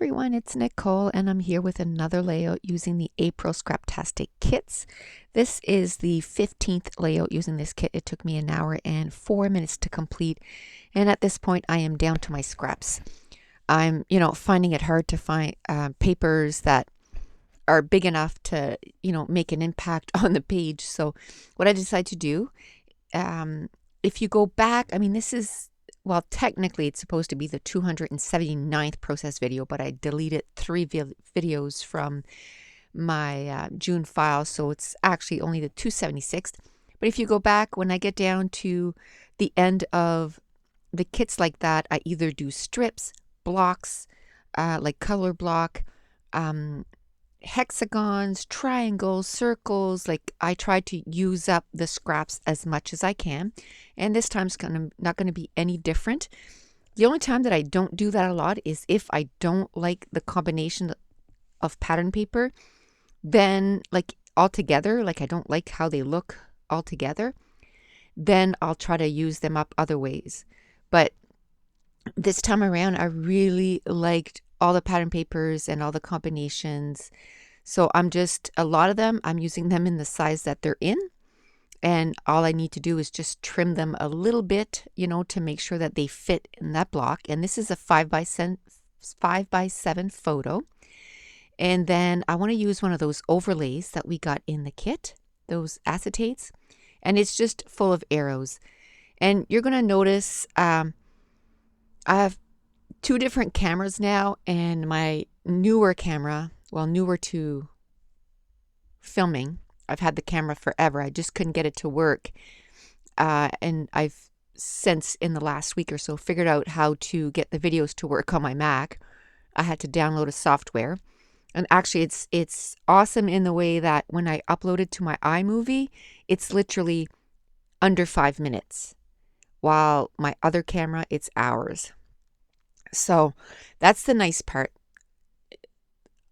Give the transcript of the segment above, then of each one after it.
everyone, it's Nicole and I'm here with another layout using the April Scraptastic kits. This is the 15th layout using this kit. It took me an hour and 4 minutes to complete, and at this point I am down to my scraps. I'm finding it hard to find papers that are big enough to make an impact on the page. So what I decided to do, if you go back, this is, well, technically it's supposed to be the 279th process video, but I deleted 3 videos from my June file, so it's actually only the 276th. But if you go back, when I get down to the end of the kits like that, I either do strips, blocks, like color block, hexagons, triangles, circles. Like, I try to use up the scraps as much as I can, and this time's not going to be any different. The only time that I don't do that a lot is if I don't like the combination of pattern paper, then like altogether, like I don't like how they look altogether, then I'll try to use them up other ways. But this time around, I really liked all the pattern papers and all the combinations. So a lot of them, I'm using them in the size that they're in. And all I need to do is just trim them a little bit, to make sure that they fit in that block. And this is a 5x7 photo. And then I want to use one of those overlays that we got in the kit, those acetates. And it's just full of arrows. And you're going to notice I have 2 different cameras now, and my newer camera, well, newer to filming, I've had the camera forever. I just couldn't get it to work. And I've since, in the last week or so, figured out how to get the videos to work on my Mac. I had to download a software. And actually, it's awesome in the way that when I upload it to my iMovie, it's literally under 5 minutes. While my other camera, it's hours. So that's the nice part.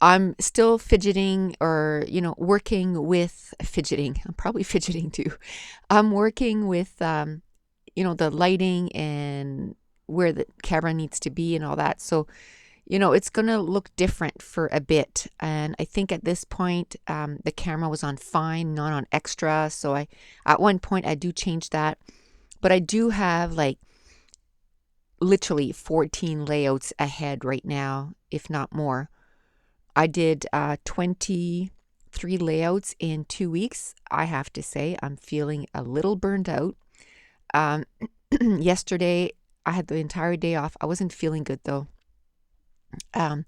I'm still fidgeting, or, working with fidgeting. I'm probably fidgeting too. I'm working with, the lighting and where the camera needs to be and all that. So, it's going to look different for a bit. And I think at this point, the camera was on fine, not on extra. So at one point I do change that, but I do have literally 14 layouts ahead right now, if not more. I did 23 layouts in 2 weeks. I have to say, I'm feeling a little burned out. Yesterday, I had the entire day off. I wasn't feeling good though. I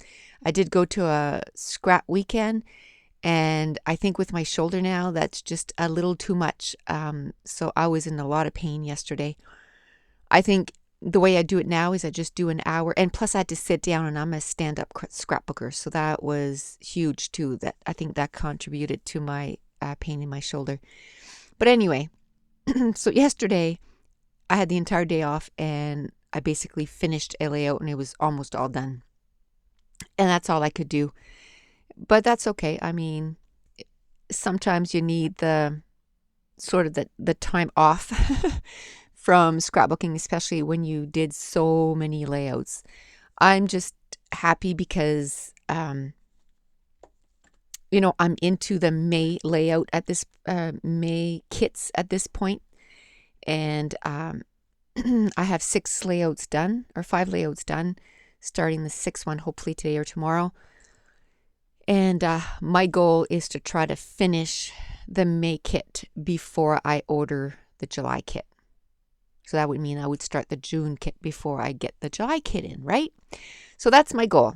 did go to a scrap weekend, and I think with my shoulder now, that's just a little too much. So I was in a lot of pain yesterday. I think the way I do it now is I just do an hour, and plus I had to sit down, and I'm a stand-up scrapbooker, so that was huge too. That I think that contributed to my pain in my shoulder. But anyway, so yesterday I had the entire day off, and I basically finished a layout, and it was almost all done. And that's all I could do. But that's okay. Sometimes you need the sort of the time off from scrapbooking, especially when you did so many layouts. I'm just happy because, I'm into the May layout at this, May kits at this point. And I have 6 layouts done, or 5 layouts done, starting the 6th one hopefully today or tomorrow. And my goal is to try to finish the May kit before I order the July kit. So that would mean I would start the June kit before I get the July kit in, right? So that's my goal.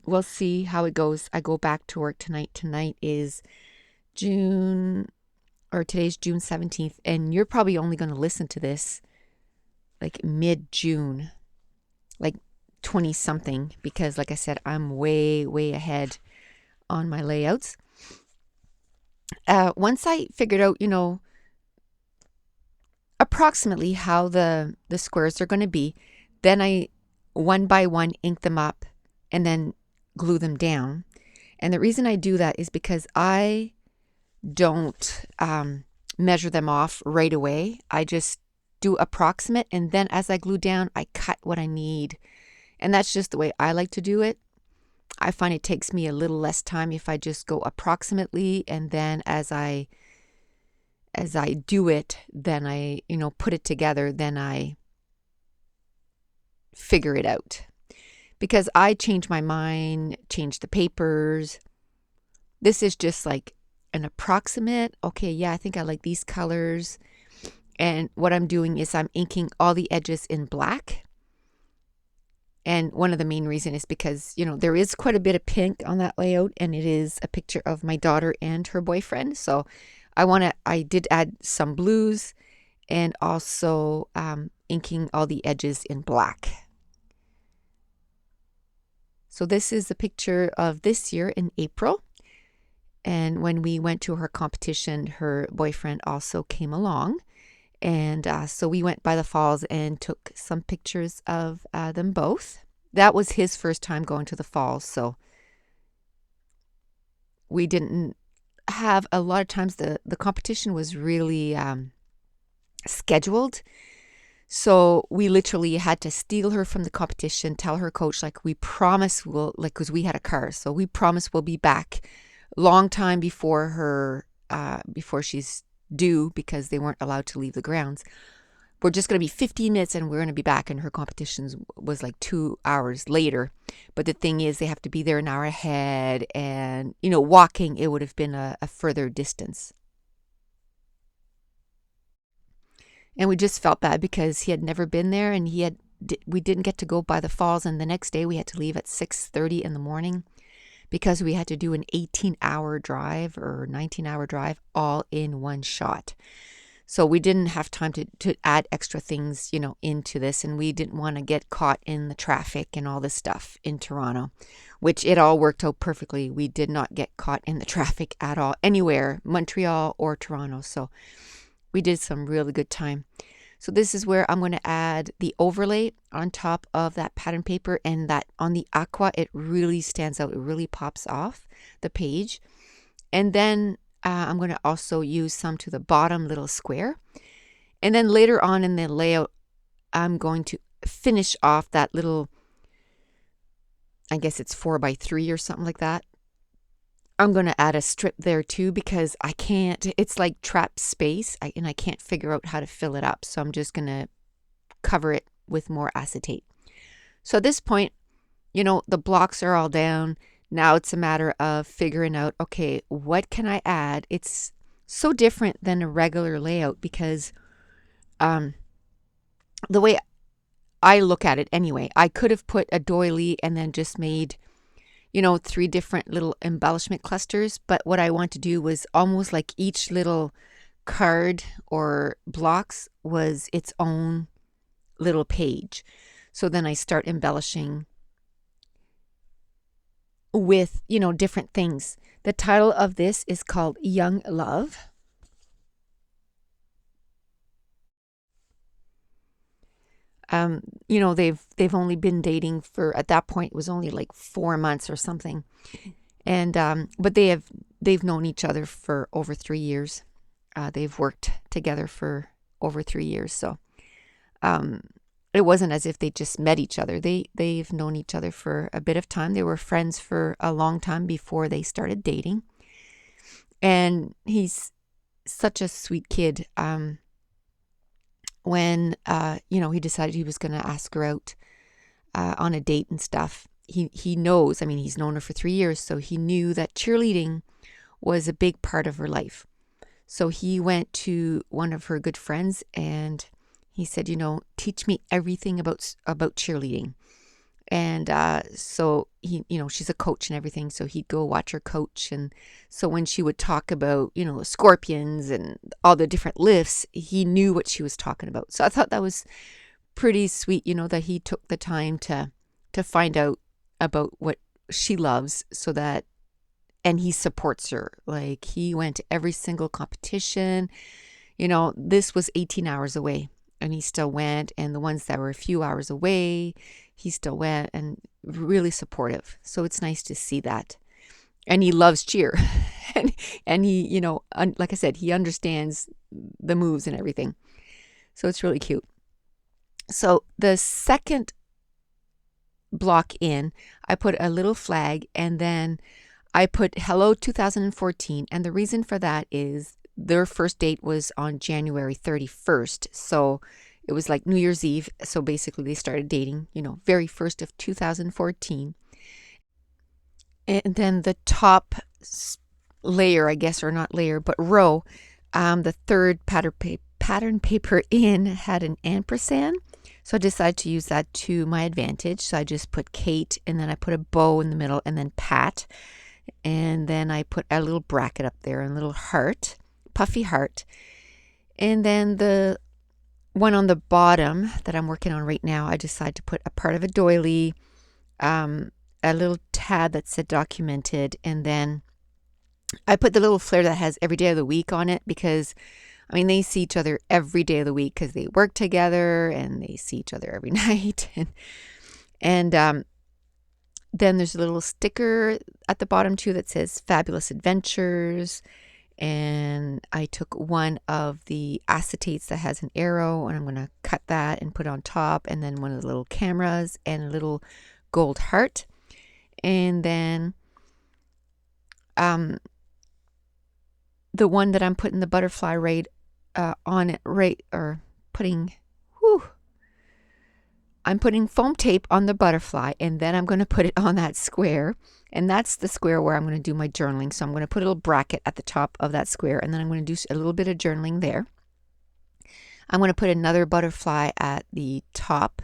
We'll see how it goes. I go back to work tonight. Tonight is today's June 17th. And you're probably only going to listen to this like mid-June, like 20 something, because like I said, I'm way, way ahead on my layouts. Once I figured out, approximately how the squares are going to be, then I one by one ink them up and then glue them down. And the reason I do that is because I don't measure them off right away. I just do approximate, and then as I glue down, I cut what I need. And that's just the way I like to do it. I find it takes me a little less time if I just go approximately, and then as I do it, then I, put it together, then I figure it out. Because I change my mind, change the papers. This is just like an approximate. Okay, yeah, I think I like these colors. And what I'm doing is I'm inking all the edges in black. And one of the main reasons is because, there is quite a bit of pink on that layout, and it is a picture of my daughter and her boyfriend. So I did add some blues and also inking all the edges in black. So this is a picture of this year in April. And when we went to her competition, her boyfriend also came along. And so we went by the falls and took some pictures of them both. That was his first time going to the falls. So we didn't have a lot of times. The competition was really scheduled. So we literally had to steal her from the competition, tell her coach, like, we promise we'll, like, because we had a car. So we promise we'll be back long time before her, before she's due, because they weren't allowed to leave the grounds. We're just going to be 15 minutes and we're going to be back. And her competition was like 2 hours later. But the thing is, they have to be there an hour ahead. And, walking, it would have been a further distance. And we just felt bad because he had never been there, and we didn't get to go by the falls. And the next day we had to leave at 6:30 in the morning because we had to do an 18-hour drive or 19-hour drive all in one shot. So we didn't have time to add extra things, into this. And we didn't want to get caught in the traffic and all this stuff in Toronto, which it all worked out perfectly. We did not get caught in the traffic at all, anywhere, Montreal or Toronto. So we did some really good time. So this is where I'm going to add the overlay on top of that pattern paper, and that on the aqua, it really stands out. It really pops off the page. And then I'm going to also use some to the bottom little square. And then later on in the layout, I'm going to finish off that little, I guess it's 4x3 or something like that. I'm going to add a strip there too, because I can't, it's like trapped space, and I can't figure out how to fill it up. So I'm just going to cover it with more acetate. So at this point, the blocks are all down. Now it's a matter of figuring out, okay, what can I add? It's so different than a regular layout because the way I look at it anyway, I could have put a doily and then just made 3 different little embellishment clusters. But what I want to do was almost like each little card or blocks was its own little page. So then I start embellishing with, different things. The title of this is called Young Love. They've only been dating for, at that point, it was only like 4 months or something. And but they've known each other for over 3 years. They've worked together for over 3 years. So it wasn't as if they just met each other. They've known each other for a bit of time. They were friends for a long time before they started dating. And he's such a sweet kid. When he decided he was going to ask her out on a date and stuff, he knows, he's known her for 3 years, so he knew that cheerleading was a big part of her life. So he went to one of her good friends and he said, teach me everything about cheerleading. And so he, she's a coach and everything, so he'd go watch her coach. And so when she would talk about, scorpions and all the different lifts, he knew what she was talking about. So I thought that was pretty sweet, that he took the time to find out about what she loves, so that, and he supports her. Like, he went to every single competition. This was 18 hours away, and he still went. And the ones that were a few hours away, he still went, and really supportive. So it's nice to see that. And he loves cheer. and he, like I said, he understands the moves and everything. So it's really cute. So the second block in, I put a little flag, and then I put Hello 2014. And the reason for that is their first date was on January 31st. So it was like New Year's Eve. So basically they started dating, very first of 2014. And then the top layer, I guess, or not layer, but row, the third pattern paper in had an ampersand. So I decided to use that to my advantage. So I just put Kate, and then I put a bow in the middle, and then Pat. And then I put a little bracket up there, and a little heart, puffy heart. And then the one on the bottom that I'm working on right now, I decided to put a part of a doily, a little tab that said documented, and then I put the little flare that has every day of the week on it because, they see each other every day of the week because they work together and they see each other every night. And then there's a little sticker at the bottom too that says Fabulous Adventures. And I took one of the acetates that has an arrow, and I'm going to cut that and put it on top, and then one of the little cameras and a little gold heart. And then the one that I'm putting the butterfly right on it, I'm putting foam tape on the butterfly, and then I'm going to put it on that square. And that's the square where I'm going to do my journaling. So I'm going to put a little bracket at the top of that square, and then I'm going to do a little bit of journaling there. I'm going to put another butterfly at the top.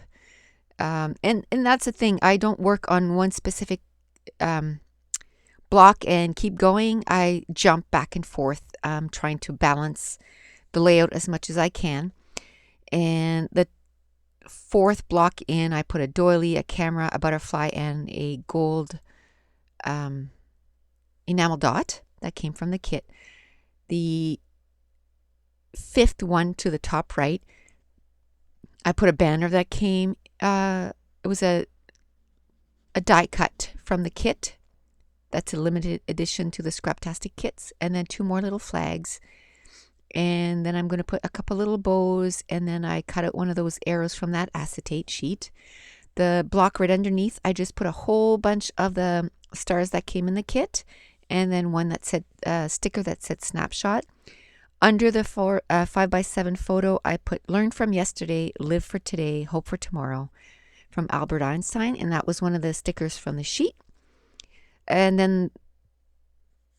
And that's the thing. I don't work on one specific block and keep going. I jump back and forth, trying to balance the layout as much as I can. And the fourth block in, I put a doily, a camera, a butterfly, and a gold enamel dot that came from the kit. The fifth one to the top right, I put a banner that came. It was a die cut from the kit. That's a limited edition to the Scraptastic kits, and then two more little flags. And then I'm going to put a couple little bows, and then I cut out one of those arrows from that acetate sheet. The block right underneath, I just put a whole bunch of the stars that came in the kit, and then one that said sticker that said snapshot. Under the 5x7 photo, I put learn from yesterday, live for today, hope for tomorrow from Albert Einstein, and that was one of the stickers from the sheet. And then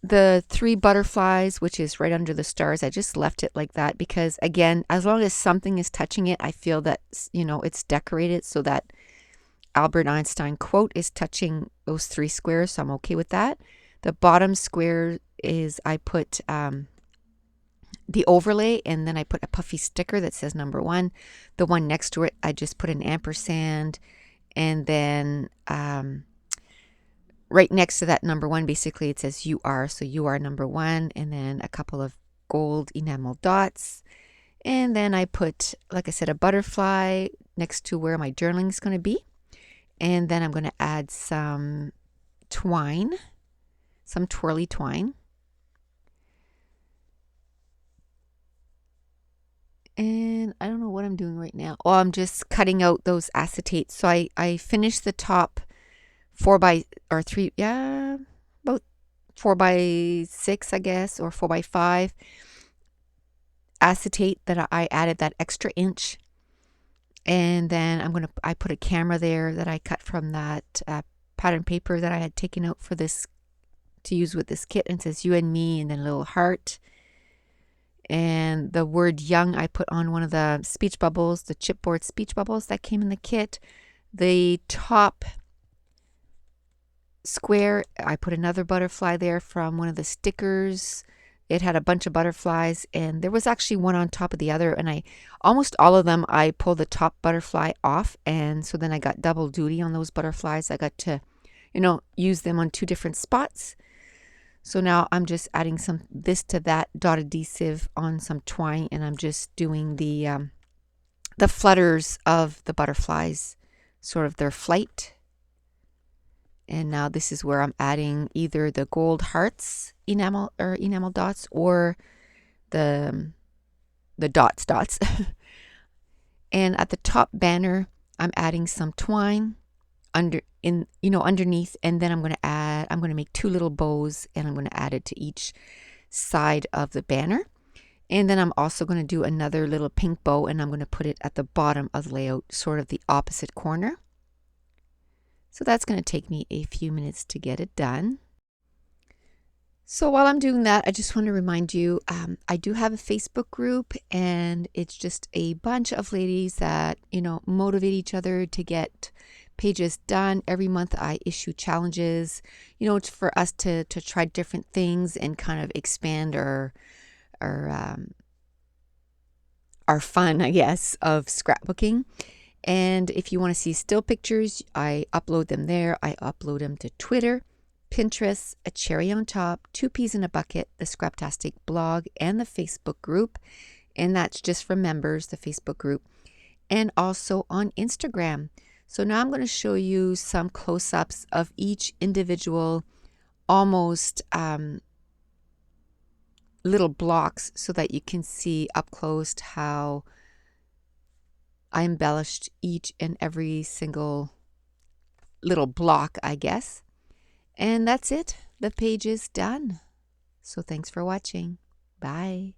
the three butterflies, which is right under the stars, I just left it like that because, again, as long as something is touching it, I feel that, it's decorated so that Albert Einstein quote is touching those three squares, so I'm okay with that. The bottom square is I put the overlay, and then I put a puffy sticker that says number 1. The one next to it, I just put an ampersand, and then right next to that number 1, basically it says you are, so you are number 1, and then a couple of gold enamel dots. And then I put, like I said, a butterfly next to where my journaling is going to be. And then I'm going to add some twine, some twirly twine. And I don't know what I'm doing right now. Oh, I'm just cutting out those acetates. So I finished the top 4x6, I guess, or 4x5 acetate that I added that extra inch. And then I put a camera there that I cut from that pattern paper that I had taken out for this to use with this kit, and it says you and me, and then a little heart. And the word young I put on one of the speech bubbles, the chipboard speech bubbles that came in the kit. The top square, I put another butterfly there from one of the stickers. It had a bunch of butterflies, and there was actually one on top of the other, and almost all of them I pulled the top butterfly off, and so then I got double duty on those butterflies. I got to use them on 2 different spots. So now I'm just adding this to that dot adhesive on some twine, and I'm just doing the flutters of the butterflies, sort of their flight. And now this is where I'm adding either the gold hearts enamel dots, or the dots. And at the top banner, I'm adding some twine underneath, and then I'm going to make 2 little bows, and I'm going to add it to each side of the banner. And then I'm also going to do another little pink bow, and I'm going to put it at the bottom of the layout, sort of the opposite corner. So that's going to take me a few minutes to get it done. So while I'm doing that, I just want to remind you, I do have a Facebook group, and it's just a bunch of ladies that, motivate each other to get pages done. Every month I issue challenges, it's for us to try different things and kind of expand our fun, I guess, of scrapbooking. And if you want to see still pictures, I upload them there. I upload them to Twitter, Pinterest, A Cherry on Top, 2 Peas in a Bucket, the Scraptastic blog, and the Facebook group. And that's just for members, the Facebook group. And also on Instagram. So now I'm going to show you some close-ups of each individual almost little blocks so that you can see up close how I embellished each and every single little block, I guess. And that's it. The page is done. So thanks for watching. Bye.